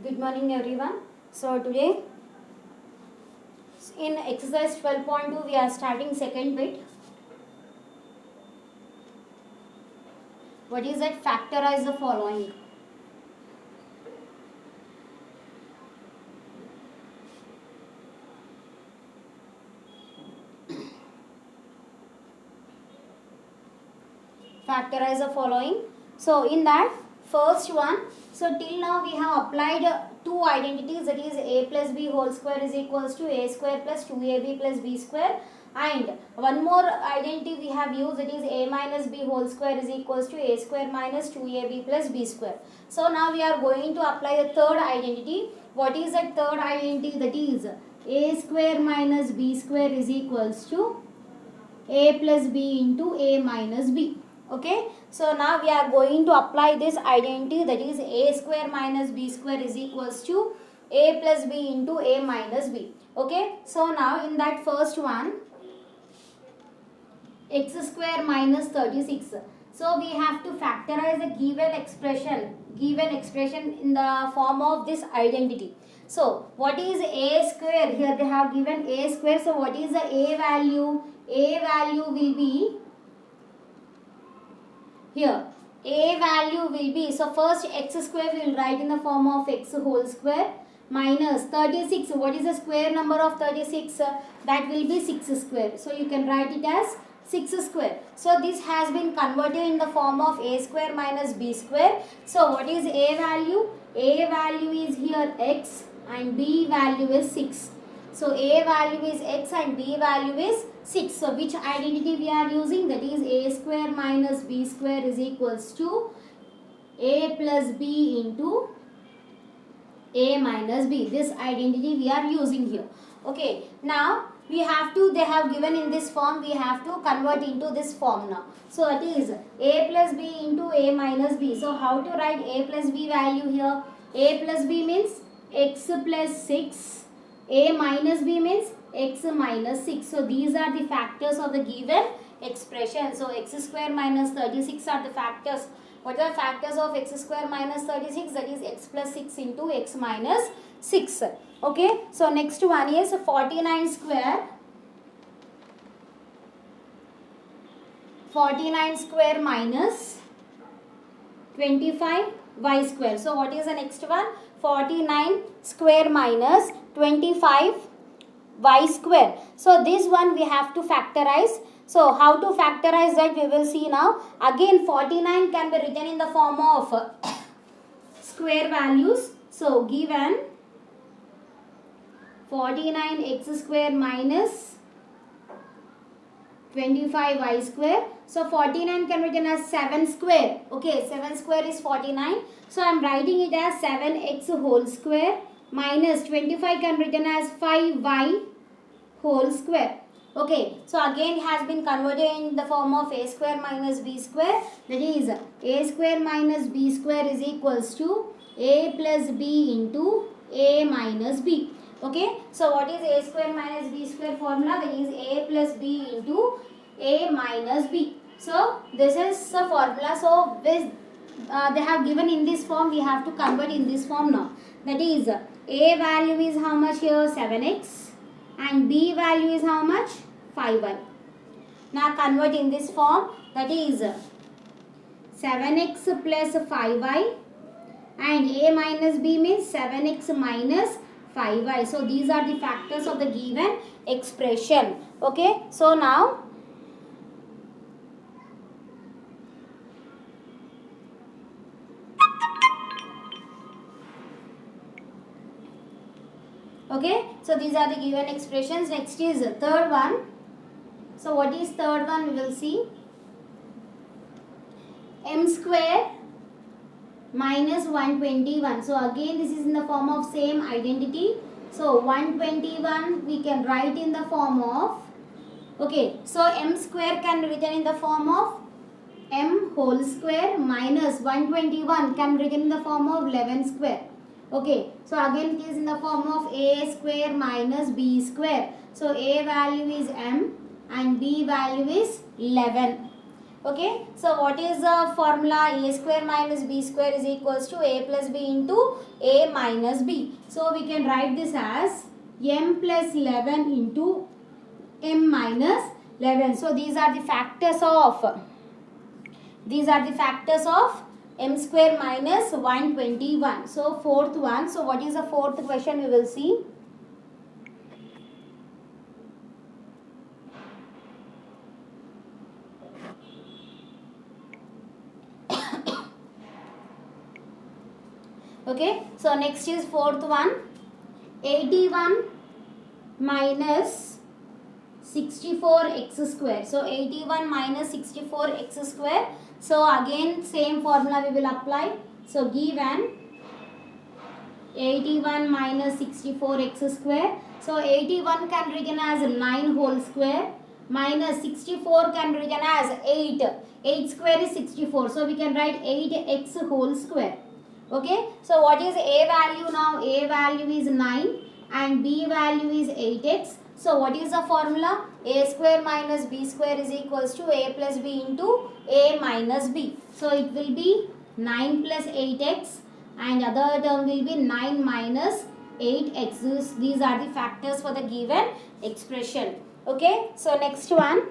Good morning everyone. So today in exercise 12.2 we are starting second bit. What is that? Factorize the following. Factorize the following. So in that first one, so till now we have applied two identities, that is a plus b whole square is equals to a square plus 2ab plus b square, and one more identity we have used, that is a minus b whole square is equals to a square minus 2ab plus b square. So now we are going to apply the third identity. What is that third identity? That is a square minus b square is equals to a plus b into a minus b. Okay, so now we are going to apply this identity, that is a square minus b square is equals to a plus b into a minus b. Okay, so now in that first one, x square minus 36. So we have to factorize the given expression in the form of this identity. So what is a square? Here they have given a square. So what is the a value? A value will be here. A value will be, so first x square we will write in the form of x whole square minus 36. What is the square number of 36? That will be 6 square. So you can write it as 6 square. So this has been converted in the form of a square minus b square. So what is a value? A value is here x and b value is 6. So a value is x and b value is 6. So which identity we are using? That is a square minus b square is equals to a plus b into a minus b. This identity we are using here. Okay, now we have to, they have given in this form, we have to convert into this form now. So it is a plus b into a minus b. So how to write a plus b value here? A plus b means x plus 6. A minus b means x minus 6. So these are the factors of the given expression. So x square minus 36 are the factors. What are the factors of x square minus 36? That is x plus 6 into x minus 6. Okay. So next one is 49 square. 49 square minus 25 y square. So what is the next one? 49 square minus 25 y square. So this one we have to factorize. So how to factorize that we will see now. Again 49 can be written in the form of square values. So given 49 x square minus 25 y square. So 49 can be written as 7 square. Okay, 7 square is 49. So I am writing it as 7x whole square minus 25 can be written as 5y whole square. Okay, so again it has been converted in the form of a square minus b square. That is a square minus b square is equals to a plus b into a minus b. Okay, so what is a square minus b square formula? That is a plus b into a minus b. So this is the formula. So this they have given in this form, we have to convert in this form now. That is a value is how much here? 7x and b value is how much? 5y. Now convert in this form, that is 7x plus 5y and a minus b means 7x minus 5y. So these are the factors of the given expression. Okay, so now okay, so these are the given expressions. Next is third one. So what is third one? We will see m square minus 121. So again this is in the form of same identity. So 121 we can write in the form of, okay, so m square can be written in the form of m whole square minus 121 can be written in the form of 11 square. Okay, so again it is in the form of a square minus b square. So a value is m and b value is 11. Okay, so what is the formula? A square minus b square is equals to a plus b into a minus b. So we can write this as m plus 11 into m minus 11. So these are the factors of m square minus 121. So fourth one. So what is the fourth question? We will see. Okay, so next is fourth one. 81 minus 64x square. So 81 minus 64x square. So again same formula we will apply. So given 81 minus 64x square. So 81 can be written as 9 whole square minus 64 can be written as 8. 8 square is 64. So we can write 8x whole square. Okay. So what is a value now? A value is 9 and b value is 8x. So what is the formula? A square minus b square is equals to a plus b into a minus b. So it will be 9 plus 8x and other term will be 9 minus 8x. These are the factors for the given expression. Okay. So next one.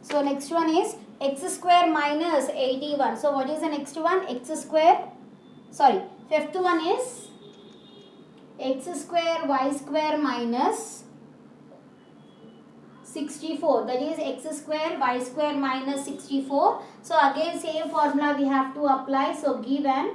So next one is x square minus 81. So what is the next one? X square. Sorry. Fifth one is x square y square minus 64. That is x square y square minus 64. So again same formula we have to apply. So given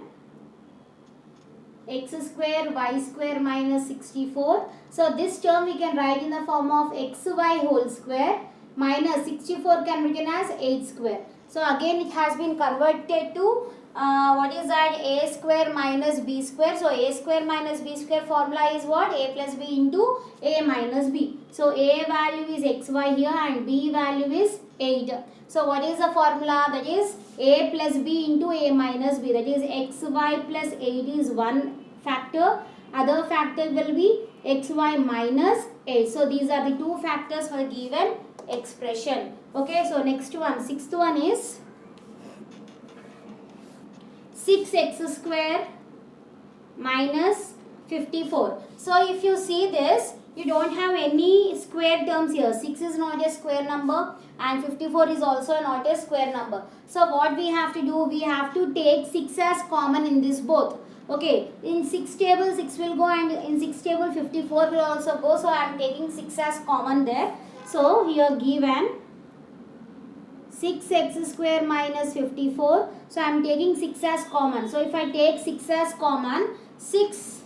x square y square minus 64. So this term we can write in the form of xy whole square minus 64 can be written as 8 square. So again it has been converted to what is that? A square minus b square. So a square minus b square formula is what? A plus b into a minus b. So a value is xy here and b value is 8. So what is the formula? That is a plus b into a minus b. That is xy plus 8 is one factor. Other factor will be xy minus 8. So these are the two factors for the given expression. Okay, so next one, sixth one is 6x square minus 54. So if you see this, you don't have any square terms here. 6 is not a square number and 54 is also not a square number. So what we have to do, we have to take 6 as common in this both. Okay, in 6 table 6 will go and in 6 table 54 will also go. So I am taking 6 as common there. So here given 6x square minus 54. So I am taking 6 as common. So if I take 6 as common, 6,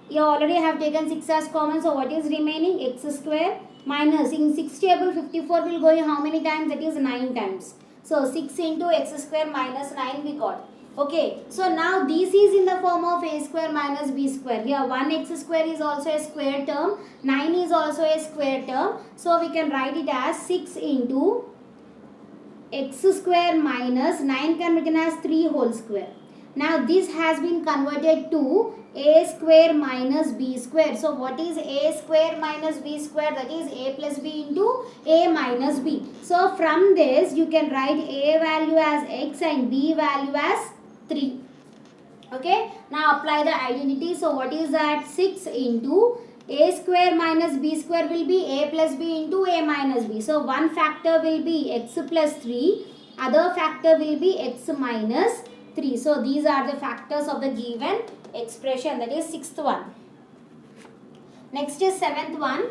you already have taken 6 as common. So what is remaining? X square minus, in 6 table 54 will go how many times? That is 9 times. So 6 into x square minus 9 we got. Okay, so now this is in the form of a square minus b square. Here 1x square is also a square term, 9 is also a square term. So we can write it as 6 into x square minus 9 can be written as 3 whole square. Now this has been converted to a square minus b square. So what is a square minus b square? That is a plus b into a minus b. So from this you can write a value as x and b value as 3. Okay, now apply the identity. So what is that? 6 into a square minus b square will be a plus b into a minus b. So one factor will be x plus 3, other factor will be x minus 3. So these are the factors of the given expression. That is sixth one. Next is seventh one.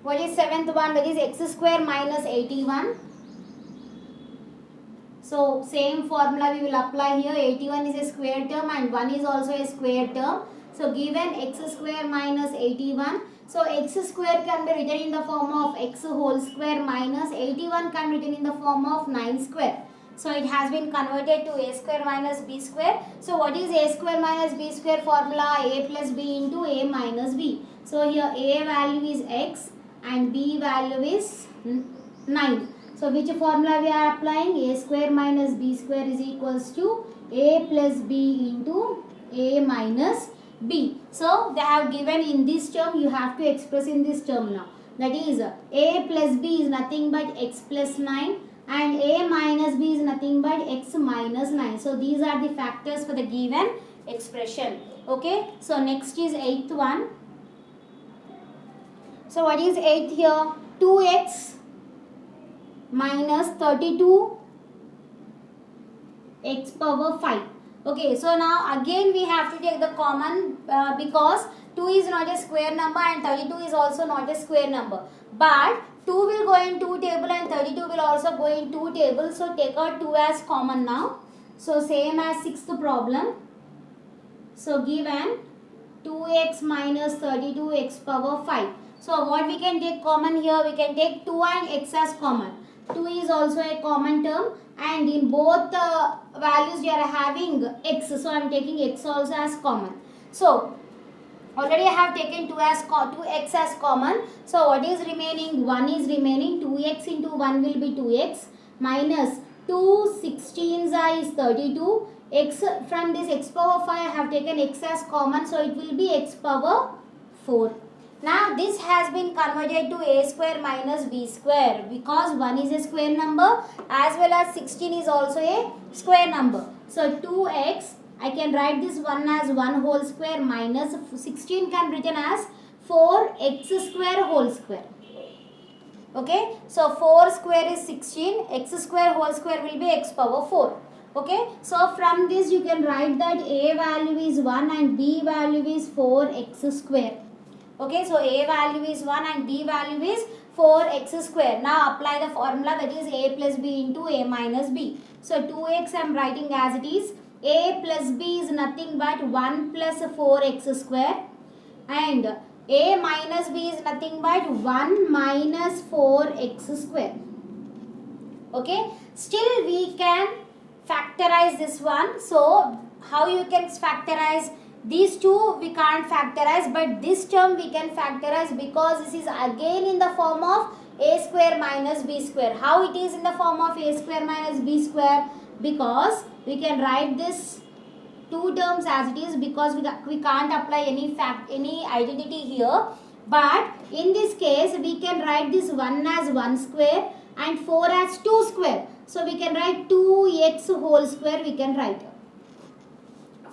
What is seventh one? That is x square minus 81. So same formula we will apply here. 81 is a square term and 1 is also a square term. So given x square minus 81. So x square can be written in the form of x whole square minus 81 can be written in the form of 9 square. So it has been converted to a square minus b square. So what is a square minus b square formula? A plus b into a minus b. So here A value is x and B value is 9. So which formula we are applying? A square minus B square is equals to A plus B into A minus B. So they have given in this term, you have to express in this term now. That is A plus B is nothing but x plus 9 and A minus B is nothing but x minus 9. So these are the factors for the given expression. Okay. So next is 8th one. So what is 8th here? 2x minus 32 x power 5. Okay, so now again we have to take the common because 2 is not a square number and 32 is also not a square number. But 2 will go in 2 table and 32 will also go in 2 table. So take out 2 as common now. So same as 6th problem. So given 2x minus 32 x power 5. So what we can take common here? We can take 2 and x as common. 2 is also a common term and in both values we are having x. So I am taking x also as common. So already I have taken 2x as common. So what is remaining? 1 is remaining. 2x into 1 will be 2x minus 2 16s is 32. X from this x power 5 I have taken x as common. So it will be x power 4. Now this has been converted to a square minus b square because 1 is a square number as well as 16 is also a square number. So 2x, I can write this 1 as 1 whole square minus 16 can be written as 4x square whole square. Okay, so 4 square is 16, x square whole square will be x power 4. Okay, so from this you can write that a value is 1 and b value is 4x square. Okay, so a value is 1 and b value is 4x square. Now apply the formula, that is a plus b into a minus b. So 2x I am writing as it is. A plus b is nothing but 1 plus 4x square and a minus b is nothing but 1 minus 4x square. Okay, still we can factorize this one. So how you can factorize? These two we can't factorize, but this term we can factorize because this is again in the form of a square minus b square. How it is in the form of a square minus b square? Because we can write this two terms as it is because we can't apply any identity here. But in this case we can write this 1 as 1 square and 4 as 2 square. So we can write 2x whole square we can write.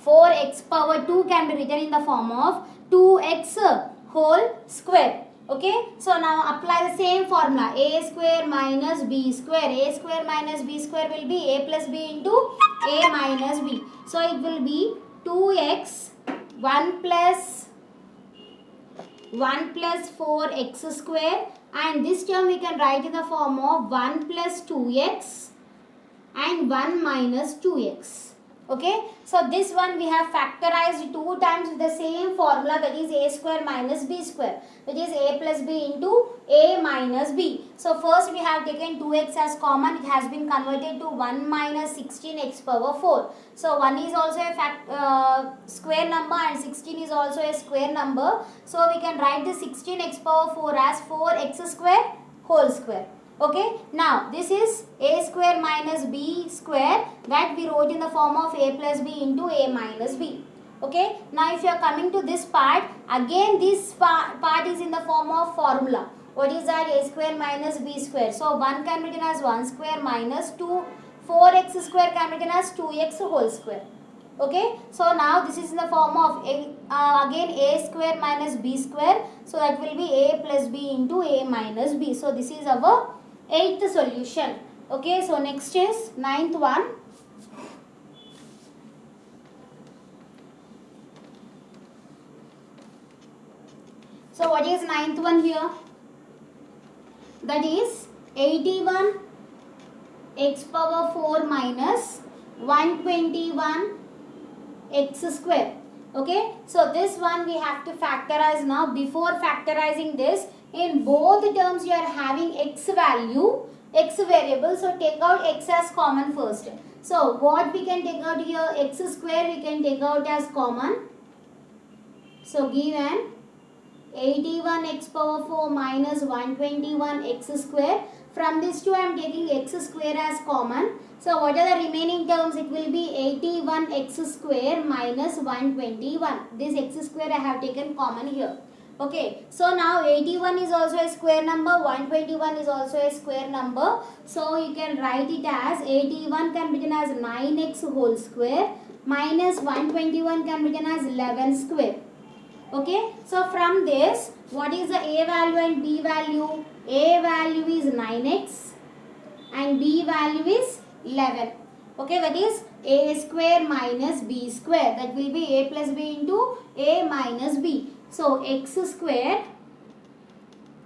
4x power 2 can be written in the form of 2x whole square. Okay, so now apply the same formula, a square minus b square. A square minus b square will be a plus b into a minus b. So it will be 2x 1 plus 4x square and this term we can write in the form of 1 plus 2x and 1 minus 2x. Okay, so this one we have factorized 2 times with the same formula, that is a square minus b square, that is a plus b into a minus b. So first we have taken 2x as common, it has been converted to 1 minus 16x power 4. So 1 is also a square number and 16 is also a square number. So we can write the 16x power 4 as 4x square whole square. Okay, now this is a square minus b square that we wrote in the form of a plus b into a minus b. Okay, now if you are coming to this part, again this part is in the form of formula. What is that? A square minus b square. So 1 can be written as 1 square minus 4x square can be written as 2x whole square. Okay, so now this is in the form of again a square minus b square. So that will be a plus b into a minus b. So this is our 8th solution. Okay, so next is 9th one. So what is 9th one here? That is 81 x power 4 minus 121 x square. Okay, so this one we have to factorize now. Before factorizing this, in both terms you are having x value, x variable. So take out x as common first. So what we can take out here? X square we can take out as common. So given 81 x power 4 minus 121 x square. From this 2 I am taking x square as common. So what are the remaining terms? It will be 81 x square minus 121. This x square I have taken common here. Okay, so now 81 is also a square number, 121 is also a square number. So you can write it as 81 can be written as 9x whole square minus 121 can be written as 11 square. Okay, so from this, what is the a value and b value? A value is 9x and b value is 11. Okay, that is a square minus b square. That will be a plus b into a minus b. So x square,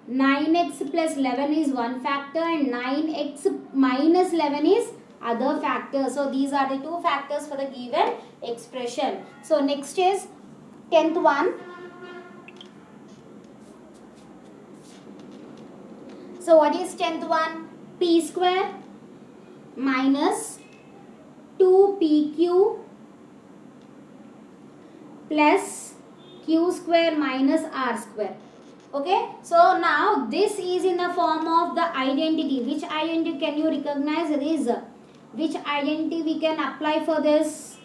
9x plus 11 is one factor and 9x minus 11 is other factor. So these are the two factors for the given expression. So next is 10th one. So what is 10th one? P square minus 2pq plus q square minus r square. Okay, so now this is in the form of the identity. Which identity can you recognize? This. Which identity we can apply for this?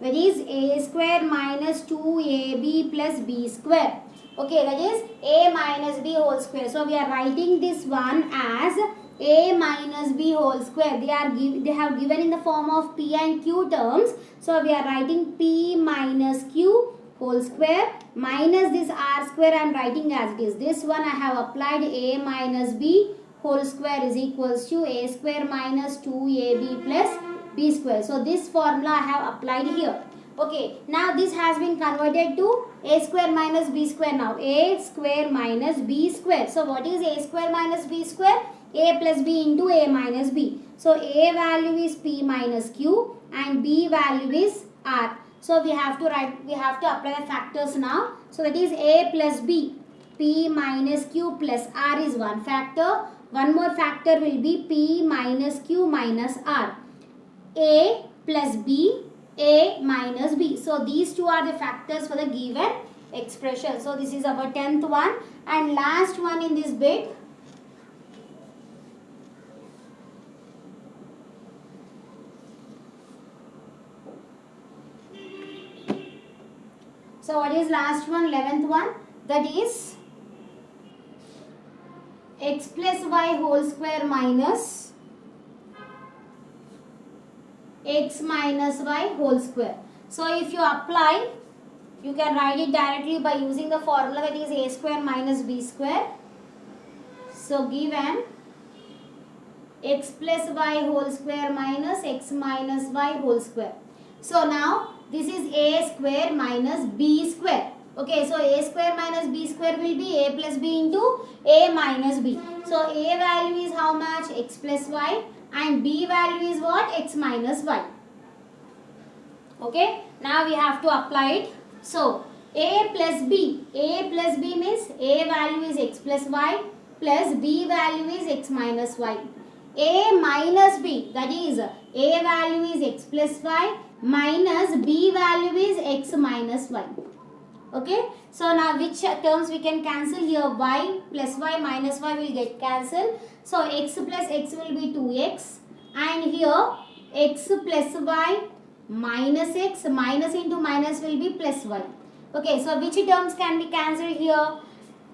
That is a square minus 2ab plus b square. Okay, that is a minus b whole square. So we are writing this one as a minus b whole square. They have given in the form of p and q terms. So we are writing p minus q whole square minus this r square I am writing as it is. This one I have applied a minus b whole square is equals to a square minus 2ab plus b square. So this formula I have applied here. Okay, now this has been converted to a square minus b square now. A square minus b square. So what is a square minus b square? A plus b into a minus b. So a value is p minus q and b value is r. So we have to apply the factors now. So that is a plus b. P minus q plus r is one factor. One more factor will be p minus q minus r. A plus b, a minus b. So these two are the factors for the given expression. So this is our 10th one and last one in this bit. So what is last one? 11th one. That is x plus y whole square minus x minus y whole square. So if you apply, you can write it directly by using the formula that is a square minus b square. So given x plus y whole square minus x minus y whole square. So now this is a square minus b square. Okay, so a square minus b square will be a plus b into a minus b. So a value is how much? X plus y and b value is what? X minus y. Okay, now we have to apply it. So a plus b means a value is x plus y plus b value is x minus y. A minus b, that is a value is x plus y minus b value is x minus y. Okay, so now which terms we can cancel here? Y plus y minus y will get cancelled. So x plus x will be 2x and here x plus y minus x, minus into minus will be plus y. Okay, so which terms can be cancelled here?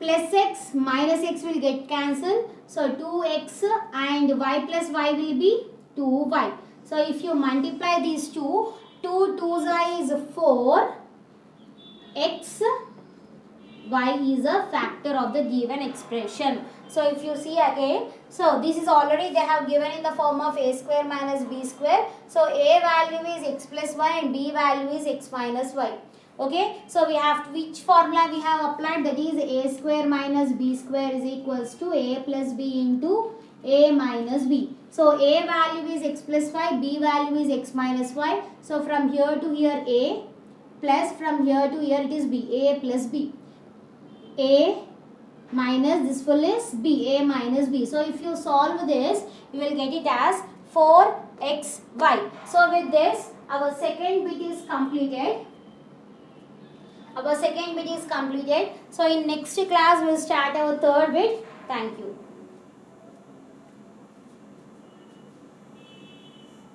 Plus x minus x will get cancelled. So 2x and y plus y will be 2y. So if you multiply these two, 2 2's is 4. X, y is a factor of the given expression. So if you see again, so this is already they have given in the form of a square minus b square. So a value is x plus y and b value is x minus y. Okay, so we have to, which formula we have applied, that is a square minus b square is equals to a plus b into a minus b. So a value is x plus y, b value is x minus y. So from here to here a plus, from here to here it is b, a plus b. A minus this full is b, a minus b. So if you solve this, you will get it as 4xy. So with this, our second bit is completed. Our second bit is completed. So in next class we'll start our third bit. Thank you.